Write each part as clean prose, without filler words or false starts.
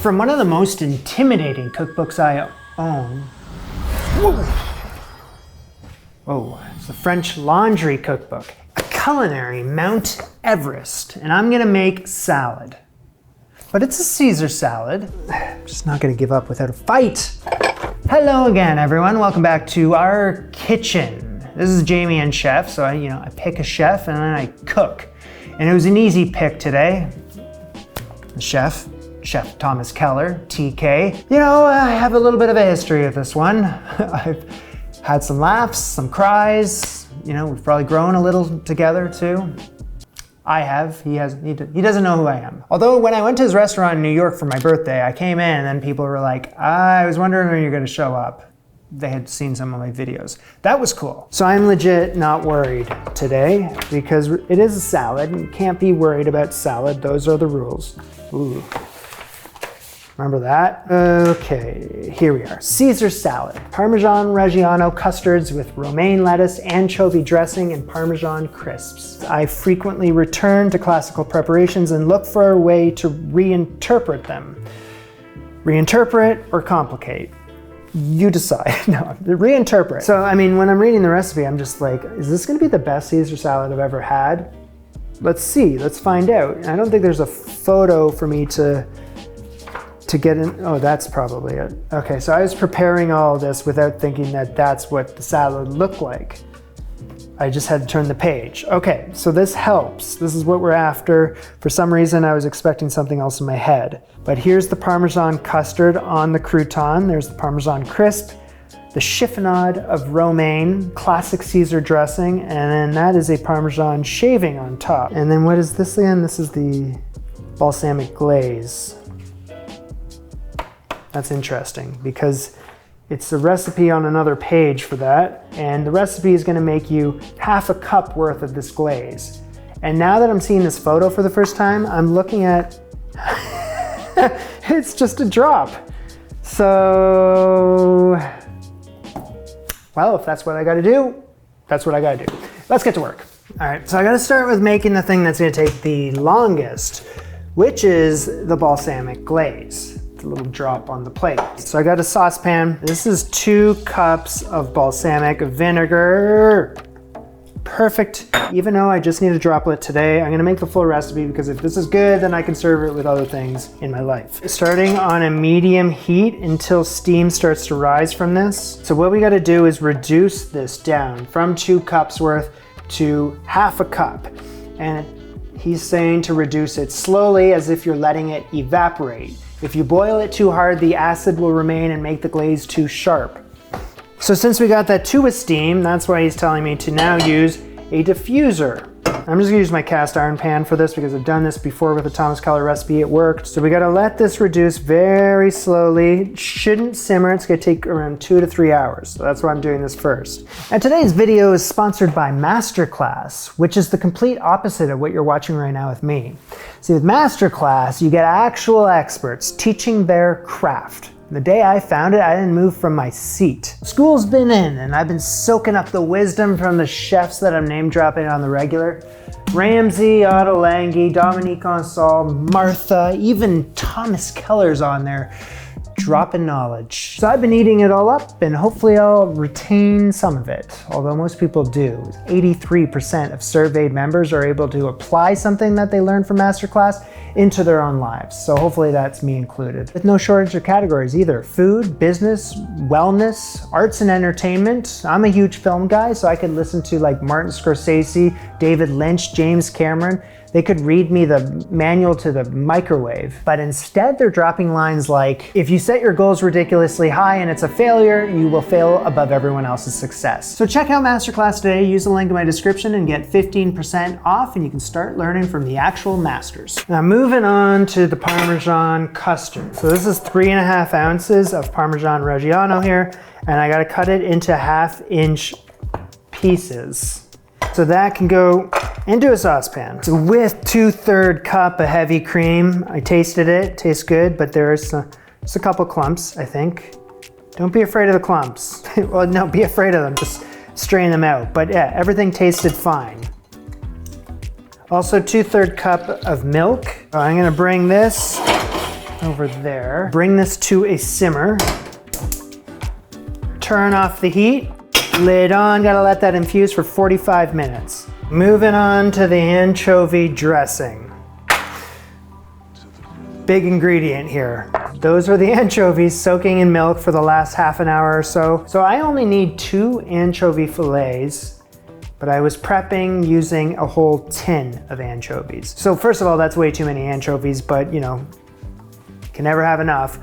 from one of the most intimidating cookbooks I own. Whoa, it's the French Laundry Cookbook, a culinary Mount Everest, and I'm gonna make salad. But it's a Caesar salad. I'm just not gonna give up without a fight. Hello again, everyone. Welcome back to our kitchen. This is Jamie and Chef, so I pick a chef and then I cook. And it was an easy pick today. The Chef Thomas Keller, TK. I have a little bit of a history with this one. I've had some laughs, some cries. We've probably grown a little together too. I have, he doesn't know who I am. Although when I went to his restaurant in New York for my birthday, I came in and then people were like, I was wondering when you're gonna show up. They had seen some of my videos. That was cool. So I'm legit not worried today because it is a salad and you can't be worried about salad. Those are the rules. Ooh. Remember that? Okay, here we are. Caesar salad. Parmigiano-Reggiano custards with romaine lettuce, anchovy dressing, and Parmesan crisps. I frequently return to classical preparations and look for a way to reinterpret them. Reinterpret or complicate? You decide. No, reinterpret. So, when I'm reading the recipe, I'm just like, is this gonna be the best Caesar salad I've ever had? Let's see, let's find out. I don't think there's a photo for me to get in. Oh, that's probably it. Okay, so I was preparing all this without thinking that that's what the salad looked like. I just had to turn the page. Okay, so this helps. This is what we're after. For some reason, I was expecting something else in my head. But here's the Parmesan custard on the crouton. There's the Parmesan crisp, the chiffonade of romaine, classic Caesar dressing, and then that is a Parmesan shaving on top. And then what is this again? This is the balsamic glaze. That's interesting because it's a recipe on another page for that, and the recipe is gonna make you half a cup worth of this glaze. And now that I'm seeing this photo for the first time, I'm looking at, it's just a drop. So, well, if that's what I gotta do, that's what I gotta do. Let's get to work. All right, so I gotta start with making the thing that's gonna take the longest, which is the balsamic glaze. A little drop on the plate. So I got a saucepan. This is 2 cups of balsamic vinegar. Perfect. Even though I just need a droplet today, I'm gonna make the full recipe because if this is good, then I can serve it with other things in my life. Starting on a medium heat until steam starts to rise from this. So what we gotta do is reduce this down from 2 cups worth to half a cup. And he's saying to reduce it slowly as if you're letting it evaporate. If you boil it too hard, the acid will remain and make the glaze too sharp. So since we got that to a steam, that's why he's telling me to now use a diffuser. I'm just gonna use my cast iron pan for this because I've done this before with the Thomas Keller recipe, it worked. So we gotta let this reduce very slowly. It shouldn't simmer, it's gonna take around 2 to 3 hours. So that's why I'm doing this first. And today's video is sponsored by Masterclass, which is the complete opposite of what you're watching right now with me. See, with Masterclass, you get actual experts teaching their craft. The day I found it, I didn't move from my seat. School's been in, and I've been soaking up the wisdom from the chefs that I'm name dropping on the regular. Ramsay, Ottolenghi, Dominique Onsal, Martha, even Thomas Keller's on there, dropping knowledge. So I've been eating it all up, and hopefully I'll retain some of it, although most people do. 83% of surveyed members are able to apply something that they learned from Masterclass into their own lives. So hopefully that's me included. With no shortage of categories either. Food, business, wellness, arts and entertainment. I'm a huge film guy, so I could listen to like Martin Scorsese, David Lynch, James Cameron. They could read me the manual to the microwave, but instead they're dropping lines like, if you set your goals ridiculously high and it's a failure, you will fail above everyone else's success. So check out Masterclass today, use the link in my description and get 15% off and you can start learning from the actual masters. Now moving on to the Parmesan custard. So this is 3.5 ounces of Parmigiano-Reggiano here, and I gotta cut it into 1/2-inch pieces. So that can go into a saucepan. So with 2/3 cup of heavy cream, I tasted it, tastes good, but there's just a couple clumps, I think. Don't be afraid of the clumps. Well, no, be afraid of them, just strain them out. But yeah, everything tasted fine. Also 2/3 cup of milk. I'm gonna bring this over there. Bring this to a simmer. Turn off the heat. Lid on, gotta let that infuse for 45 minutes. Moving on to the anchovy dressing. Big ingredient here. Those are the anchovies soaking in milk for the last half an hour or so. So I only need 2 anchovy fillets, but I was prepping using a whole tin of anchovies. So first of all, that's way too many anchovies, but you know, can never have enough.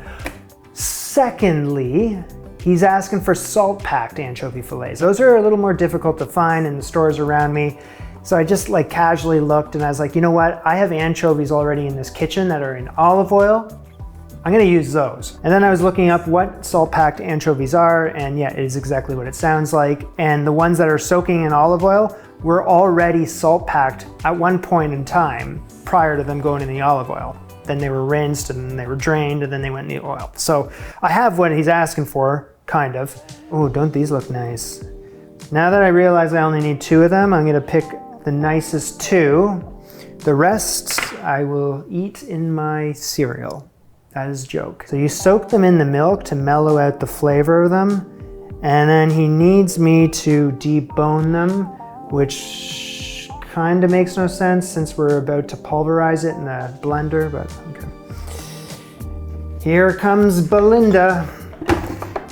Secondly, he's asking for salt-packed anchovy fillets. Those are a little more difficult to find in the stores around me. So I just like casually looked and I was like, you know what? I have anchovies already in this kitchen that are in olive oil. I'm gonna use those. And then I was looking up what salt-packed anchovies are, and yeah, it is exactly what it sounds like. And the ones that are soaking in olive oil were already salt-packed at one point in time prior to them going in the olive oil. Then they were rinsed and then they were drained and then they went in the oil. So I have what he's asking for, kind of. Oh, don't these look nice? Now that I realize I only need 2 of them, I'm gonna pick the nicest 2. The rest I will eat in my cereal. That is a joke. So you soak them in the milk to mellow out the flavor of them. And then he needs me to debone them, which kind of makes no sense since we're about to pulverize it in a blender, but okay. Here comes Belinda.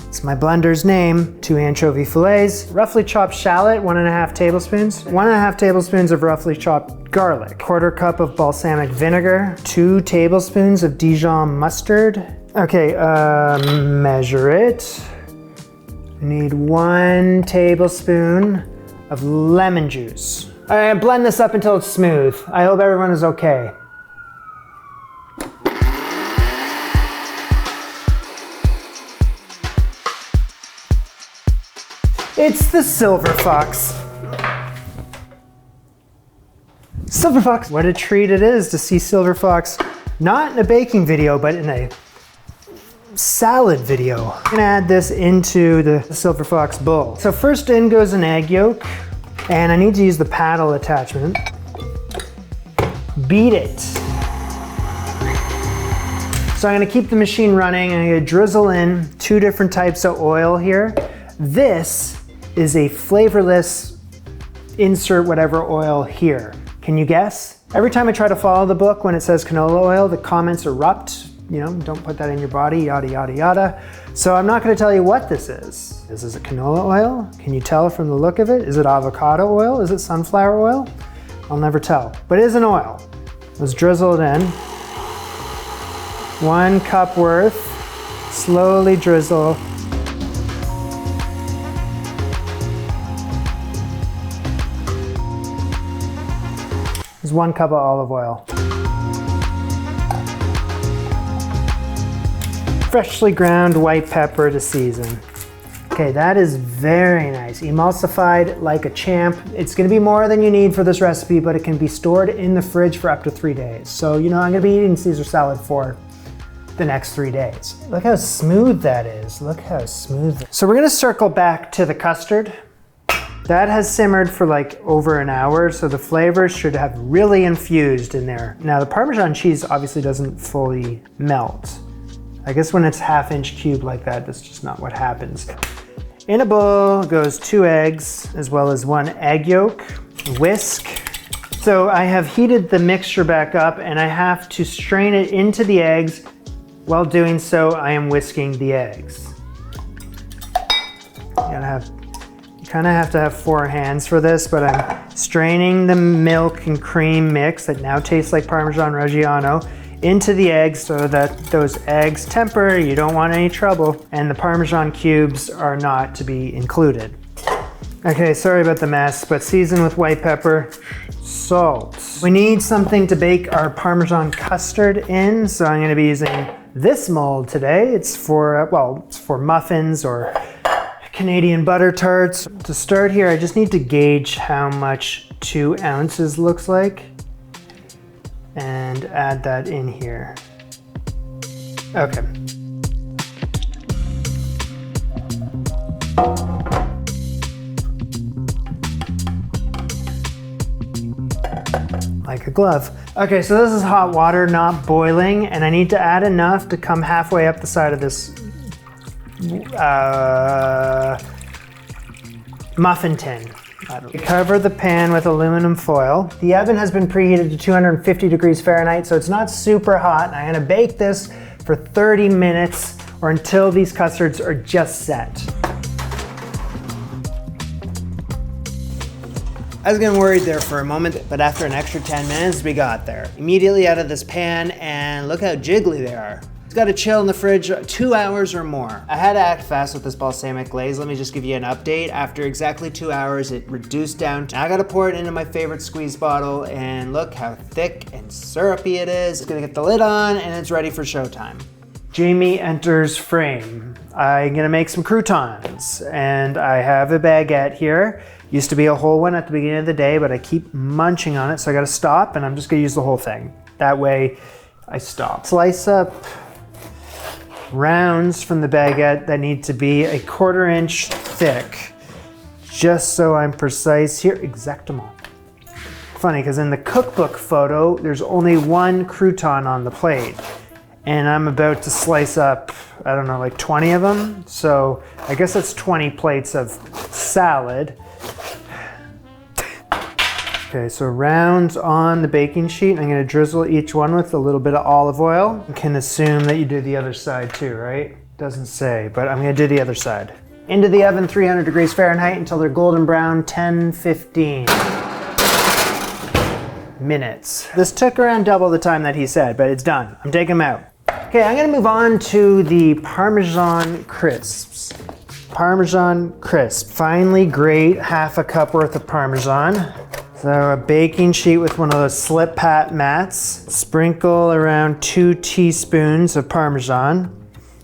It's my blender's name. 2 anchovy fillets, roughly chopped shallot, 1.5 tablespoons, 1.5 tablespoons of roughly chopped garlic, 1/4 cup of balsamic vinegar, 2 tablespoons of Dijon mustard. Okay, measure it. Need 1 tablespoon of lemon juice. All right, blend this up until it's smooth. I hope everyone is okay. It's the silver fox. Silver fox. What a treat it is to see silver fox, not in a baking video, but in a salad video. I'm gonna add this into the silver fox bowl. So first in goes an egg yolk, and I need to use the paddle attachment. Beat it. So I'm gonna keep the machine running, and I'm gonna drizzle in 2 different types of oil here. This is a flavorless insert whatever oil here. Can you guess? Every time I try to follow the book when it says canola oil, the comments erupt. You know, don't put that in your body, yada, yada, yada. So I'm not gonna tell you what this is. This is a canola oil. Can you tell from the look of it? Is it avocado oil? Is it sunflower oil? I'll never tell, but it is an oil. Let's drizzle it in. 1 cup worth, slowly drizzle. There's 1 cup of olive oil. Freshly ground white pepper to season. Okay, that is very nice. Emulsified like a champ. It's gonna be more than you need for this recipe, but it can be stored in the fridge for up to 3 days. So, you know, I'm gonna be eating Caesar salad for the next 3 days. Look how smooth that is. Look how smooth. So we're gonna circle back to the custard. That has simmered for like over an hour, so the flavors should have really infused in there. Now the Parmesan cheese obviously doesn't fully melt. I guess when it's 1/2-inch cube like that, that's just not what happens. In a bowl goes 2 eggs, as well as 1 egg yolk, whisk. So I have heated the mixture back up and I have to strain it into the eggs. While doing so, I am whisking the eggs. You kind of have to have 4 hands for this, but I'm straining the milk and cream mix that now tastes like Parmigiano-Reggiano into the eggs so that those eggs temper, you don't want any trouble, and the Parmesan cubes are not to be included. Okay, sorry about the mess, but season with white pepper, salt. We need something to bake our Parmesan custard in, so I'm gonna be using this mold today. It's for, well, it's for muffins or Canadian butter tarts. To start here, I just need to gauge how much 2 ounces looks like and add that in here. Okay. Like a glove. Okay, so this is hot water, not boiling, and I need to add enough to come halfway up the side of this muffin tin. Cover the pan with aluminum foil. The oven has been preheated to 250 degrees Fahrenheit, so it's not super hot. I'm gonna bake this for 30 minutes or until these custards are just set. I was getting worried there for a moment, but after an extra 10 minutes, we got there. Immediately out of this pan, and look how jiggly they are. It's got to chill in the fridge 2 hours or more. I had to act fast with this balsamic glaze. Let me just give you an update. After exactly 2 hours, it reduced down. Now I got to pour it into my favorite squeeze bottle, and look how thick and syrupy it is. It's gonna get the lid on, and it's ready for showtime. Jamie enters frame. I'm gonna make some croutons, and I have a baguette here. Used to be a whole one at the beginning of the day, but I keep munching on it, so I gotta stop, and I'm just gonna use the whole thing. That way, I stop. Slice up rounds from the baguette that need to be 1/4 inch thick, just so I'm precise here. Exactement. Funny, because in the cookbook photo, there's only one crouton on the plate, and I'm about to slice up, I don't know, like 20 of them. So I guess that's 20 plates of salad. Okay, so rounds on the baking sheet. I'm gonna drizzle each one with a little bit of olive oil. You can assume that you do the other side too, right? Doesn't say, but I'm gonna do the other side. Into the oven, 300 degrees Fahrenheit until they're golden brown, 10-15 minutes. This took around double the time that he said, but it's done. I'm taking them out. Okay, I'm gonna move on to the Parmesan crisps. Parmesan crisp, finely grate 1/2 cup worth of Parmesan. So a baking sheet with one of those slip pat mats. Sprinkle around 2 teaspoons of Parmesan.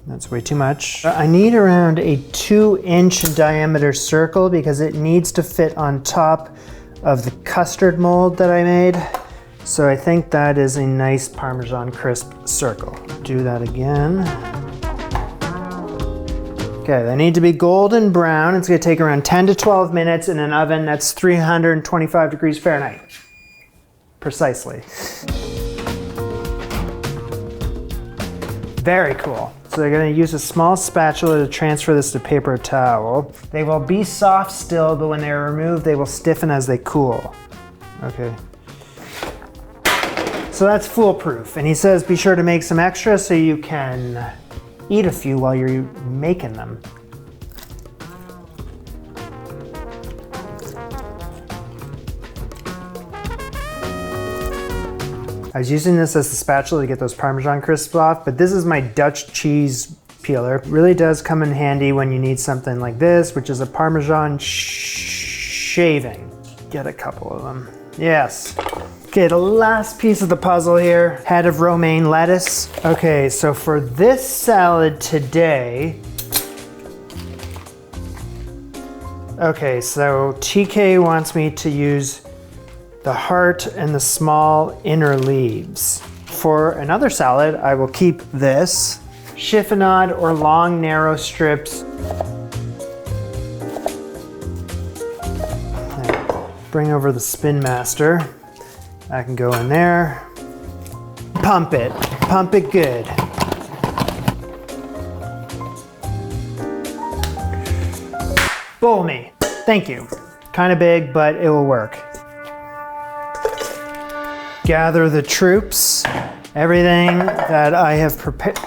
That's way too much. I need around a 2-inch diameter circle because it needs to fit on top of the custard mold that I made. So I think that is a nice Parmesan crisp circle. Do that again. Okay, they need to be golden brown. It's gonna take around 10 to 12 minutes in an oven that's 325 degrees Fahrenheit. Precisely. Very cool. So they're gonna use a small spatula to transfer this to paper towel. They will be soft still, but when they're removed, they will stiffen as they cool. Okay. So that's foolproof. And he says be sure to make some extra so you can eat a few while you're making them. I was using this as the spatula to get those Parmesan crisps off, but this is my Dutch cheese peeler. It really does come in handy when you need something like this, which is a Parmesan shaving. Get a couple of them. Yes. Okay, the last piece of the puzzle here, head of romaine lettuce. Okay, so for this salad today, okay, so TK wants me to use the heart and the small inner leaves. For another salad, I will keep this, chiffonade or long narrow strips. Bring over the Spin Master. I can go in there, pump it good. Bowl me, thank you. Kind of big, but it will work. Gather the troops, everything that I have prepared,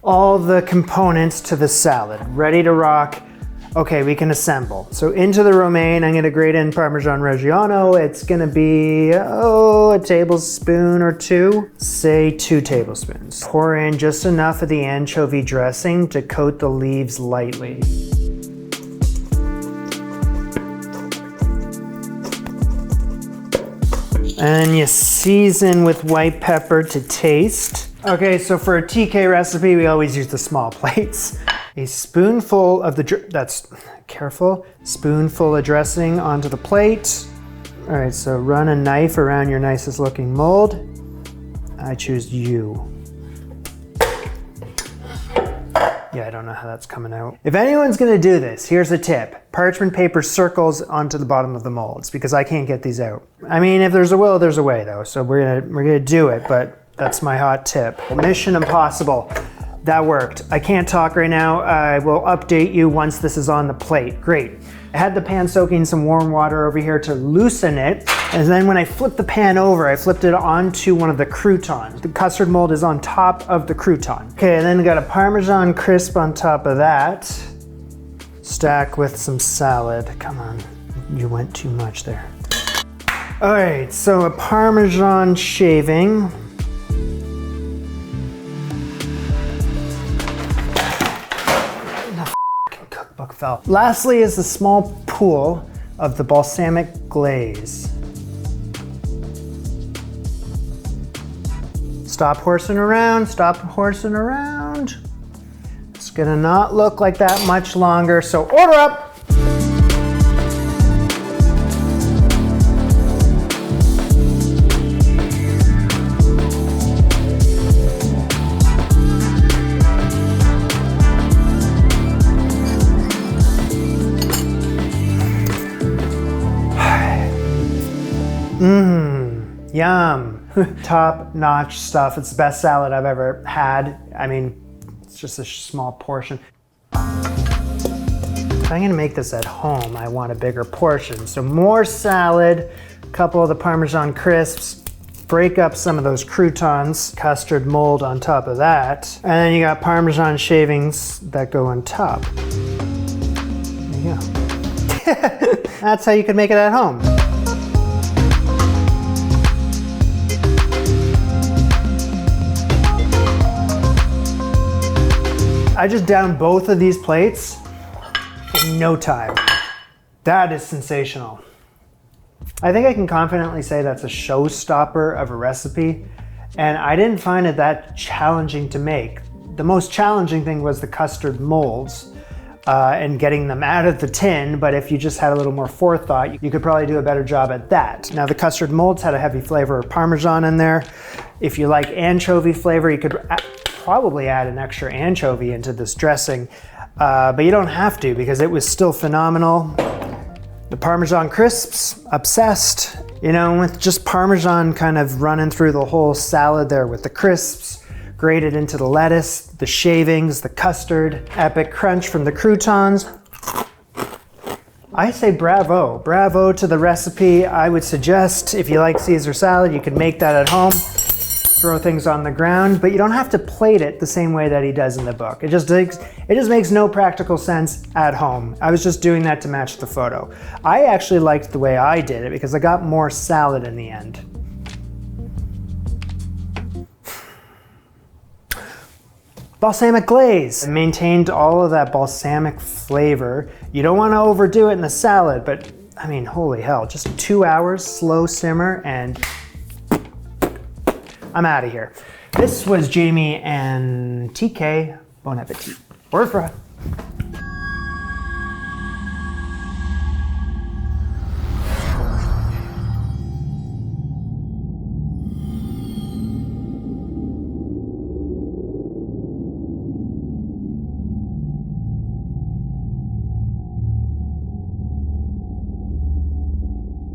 all the components to the salad, ready to rock. Okay, we can assemble. So into the romaine, I'm gonna grate in Parmigiano-Reggiano. It's gonna be, a tablespoon or 2. Say 2 tablespoons. Pour in just enough of the anchovy dressing to coat the leaves lightly. And you season with white pepper to taste. Okay, so for a TK recipe, we always use the small plates. A spoonful of spoonful of dressing onto the plate. All right, so run a knife around your nicest looking mold. I choose you. Yeah, I don't know how that's coming out. If anyone's gonna do this, here's a tip. Parchment paper circles onto the bottom of the molds because I can't get these out. I mean, if there's a will, there's a way though. So we're gonna do it, but that's my hot tip. Mission impossible. That worked. I can't talk right now. I will update you once this is on the plate. Great. I had the pan soaking some warm water over here to loosen it. And then when I flipped the pan over, I flipped it onto one of the croutons. The custard mold is on top of the crouton. Okay, and then got a Parmesan crisp on top of that. Stack with some salad. Come on, you went too much there. All right, so a Parmesan shaving. Cookbook fell. Lastly is a small pool of the balsamic glaze. Stop horsing around, stop horsing around. It's gonna not look like that much longer, so order up. Mmm, yum. Top-notch stuff. It's the best salad I've ever had. I mean, it's just a small portion. If I'm gonna make this at home, I want a bigger portion. So more salad, a couple of the Parmesan crisps, break up some of those croutons, custard mold on top of that, and then you got Parmesan shavings that go on top. There you go. That's how you could make it at home. I just downed both of these plates in no time. That is sensational. I think I can confidently say that's a showstopper of a recipe, and I didn't find it that challenging to make. The most challenging thing was the custard molds and getting them out of the tin, but if you just had a little more forethought, you could probably do a better job at that. Now the custard molds had a heavy flavor of Parmesan in there. If you like anchovy flavor, you could probably add an extra anchovy into this dressing, but you don't have to because it was still phenomenal. The Parmesan crisps, obsessed. You know, with just Parmesan kind of running through the whole salad there with the crisps, grated into the lettuce, the shavings, the custard, epic crunch from the croutons. I say bravo. Bravo to the recipe. I would suggest if you like Caesar salad, you can make that at home. Throw things on the ground, but you don't have to plate it the same way that he does in the book. It just makes no practical sense at home. I was just doing that to match the photo. I actually liked the way I did it because I got more salad in the end. Balsamic glaze. I maintained all of that balsamic flavor. You don't want to overdo it in the salad, but I mean, holy hell, just 2 hours, slow simmer, and I'm out of here. This was Jamie and TK. Bon appetit. Au revoir.